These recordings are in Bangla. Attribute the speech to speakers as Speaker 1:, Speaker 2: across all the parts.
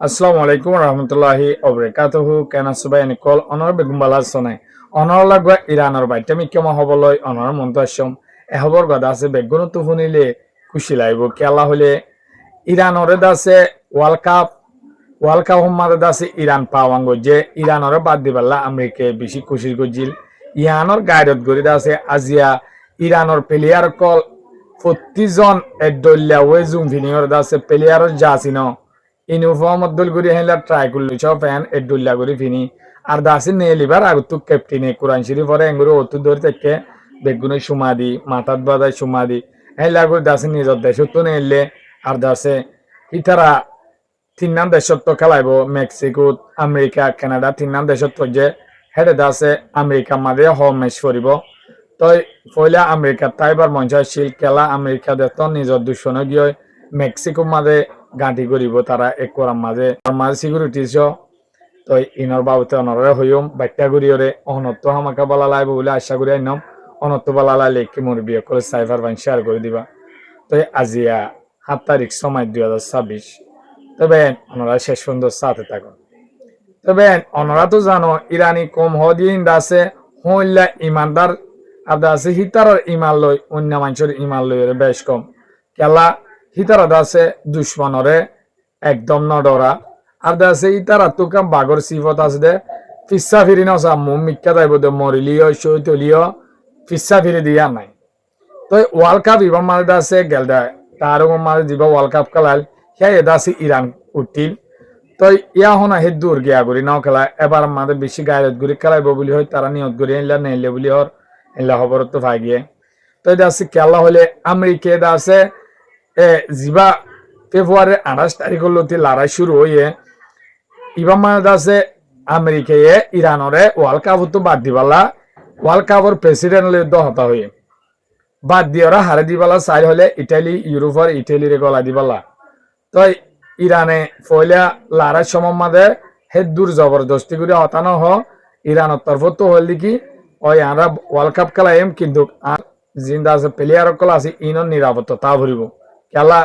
Speaker 1: আসসালামু আলাইকুম রহমতুল্লাহি অবরাকাতুহু কেনা সুবাই নিকল অনর বেগুম্বালা সনাই অনর লাগবা ইরানৰ বাইটামি কেমা হবলৈ অনর মন্তস্যম এহবর গদা আছে বেগুন তো শুনিলে খুশি লাগব কেলা হলে ইরানরে দাসে ওয়ার্ল্ড কাপ হম্মাদে দাসে ইরান পাওয়াঙ্গ যে ইরানরে বাদ দিবাল্লা আমেরিকে বেশি খুশি গজিল ইয়ানর গাইডত গরি দাসে আজিয়া ইরানর প্লেয়ার কল 40 জন এডল্লা ওয়েজুম ভিনিয়র দাসে প্লেয়ারর জাসিন ইউনিফর্ম অদ্দুল গুরি হেলা ট্রাই করলি সব ফ্যান এডুল্লা গুরি ফিনি আর দাসিন নে লিবার আর তু ক্যাপ্টেনে কোরআন শরীফরে এঙ্গুরো অতু ধরে থেকে বেগুনে সুমাদি মাথাত বাদায় সুমাদি হেলা গুরি দাসিন নিজর দেশ তো নেলে আর দাসে ইতারা তিন নাম দেশত তো খেলাইব মেক্সিকো আমেরিকা কানাডা তিন নাম দেশত তো যে হেডে দাসে আমেরিকা মাঝে হোম ম্যাচ করিব তই পয়লা আমেরিকা তাইবার মঞ্চাশীল খেলা আমেরিকা দেশ নিজর দুশ্মন গিয়ে মেক্সিকো মাঝে গাঁটি করিব তারা এক করার মাঝে সিকিউরিটি তো ইনর বাবুতে অনরে হইম বাট্টা করিয়রে অনত্ব হামাকা বলা লাইব বলে আশা করি আইনম অনত্ব বলা লাইলে কি মোর বিয়ে করে সাইফার বান শেয়ার করে দিবা তো আজিয়া 7 তারিখ সময় 2026 তবে ওনারা শেষ সুন্দর সাথে থাকুন তবে ওনারা তো জানো ইরানি কম হদিন দাসে হইলা ইমানদার আর দাসে হিতারর ইমান লই অন্য মানুষের ইমান লই বেশ কম কেলা হিতারা দাসে দুশ্মনরে একদম নডরা আর দাসে ইতারা তুকাম বাগর সিফত আছে দে ফিসা ফিরি নসা মুম মিক্কা দাইব দে মরিলিও শৈতলিও ফিসা ফিরি দিয়া নাই তো ওয়ার্ল্ড কাপ ইবার মাঝে দাসে গেল দেয় তার মাঝে দিব ওয়ার্ল্ড কাপ খেলাল হ্যাঁ দাসি ইরান উঠিল তো ইয়া হনা হে দূর গিয়া করি নাও খেলা এবার আমাদের বেশি গায়ত গুলি খেলাইব বলি হয় তারা নিয়ত করি এলা নেইলে বলি হর এলা খবর তো ভাই গিয়ে তো দাসি খেলা হলে আমেরিকা দাসে জিবা ফেব্রুয়ারির 28 তারিখ লতি লড়াই শুরু হয়ে ইবার মানে দাসে আমেরিকায় ইরানরে ওয়ার্ল্ড কাপ তো বাদ দিবালা ওয়ার্ল্ড কাপর প্রেসিডেন্ট যুদ্ধ হতা হয়ে বাদ দিয়ে ওরা হারে দিবালা চাই হলে ইটালি ইউরোপর ইটালিরে গলা দিবালা তো ইরানে ফয়লা লড়াই সময় মাঝে হে দূর জবরদস্তি করে হতানো হ ইরানের তরফ তো হল কি ওই আমরা ওয়ার্ল্ড কাপ খেলাইম কিন্তু আর জিন্দা আছে প্লেয়ার কল আছে ইনর নিরাপত্তা তা ভরিব খেলা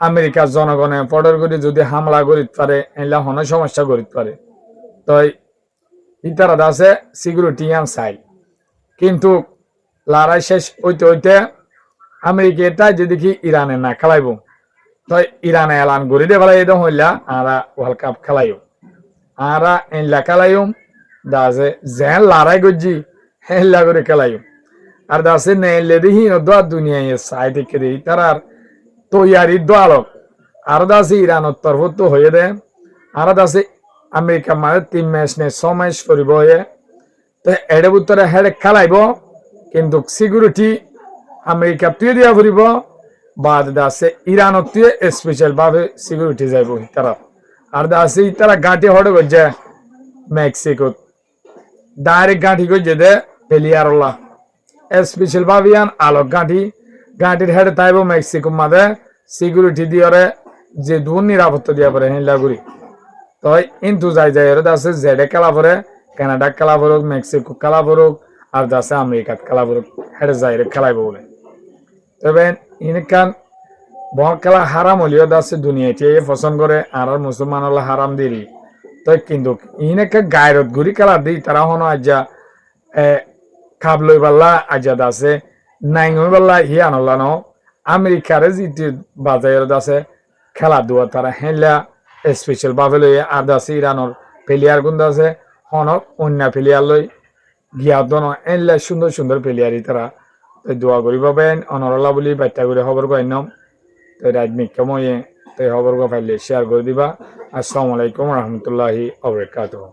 Speaker 1: আমেরিকার জনগণে পডর করে যদি হামলা করিতে পারে এলা হন সমস্যা করিতে পারে তো ইতারা আছে সিকিউরিটি আন চাই কিন্তু লড়াই শেষ হইতে হইতে আমেরিকাটা যে দেখি ইরানে না খেলাইব তো ইরানে এলান করে দে ফেলাই একদম হইলা আরা ওয়ার্ল্ড কাপ খেলাইও আরা এনলা খেলাইম দাসে যেন লড়াই করছি হেলা করে খেলাইম আর দাসে নেলে দেখি দোয়া দুনিয়ায় চাই দেখে দিই তারার তৈয়ারি দোয়ালক আর দাসে ইরানের তরফ তো হয়ে দে আর দাসে আমেরিকা মানে 3 ম্যাচ নে 6 ম্যাচ করিব হয়ে তো এডে উত্তরে হেডে খেলাইব কিন্তু সিকিউরিটি আমেরিকা তুই দিয়া ফুরিব বাদ দাসে ইরানত তুই স্পেশাল ভাবে সিকিউরিটি যাইব তারা আর দাসে তারা গাঁটি হড়ে গজে মেক্সিকো ডাইরেক্ট গাঁটি গজে দে পেলিয়ারলা স্পেশাল ভাবে আলোক গাঁটির হেডে তাইব মেক্সিকো মাঝে সিকিউরিটি দিয়ে যে দূর নিরাপত্তা দিয়া পরে হেলাগুড়ি তো কিন্তু যাই ওরা দাসে জেডে খেলা পরে কানাডা খেলা পড়ুক মেক্সিকো খেলা পড়ুক আর দাসে আমেরিকাত খেলা পড়ুক হেডে যাই খেলাইব বলে তবে ইনকান বল খেলা হারাম হলিও দাসে দুনিয়াতে পছন্দ করে আর মুসলমান হলে হারাম দিলি তো কিন্তু ইনকে গায়রত ঘুরি খেলা দিই তারা হনো আজ্জা খাব লই পাল্লা আজ্জা দাসে নাই হই পাল্লা হিয়ান হল্লা ন আমেরিকারে যেটি বাজার দাসে খেলা দুয়া তারা হেলা স্পেশাল ভাবে লই আর দাসে ইরানোর প্লেয়ার গুণ দাসে হনক অন্য প্লেয়ার লই গিয়া দন এনলা সুন্দর সুন্দর প্লেয়ারই তারা দোয়া করি পাবেন অনরলা বলি বাচ্চা করে খবর পাই নম তো রাজমিক কময়ে তো খবর পাইলে শেয়ার করে দিবা। আসসালামু আলাইকুম রহমতুল্লাহি ওয়া বারাকাতুহু।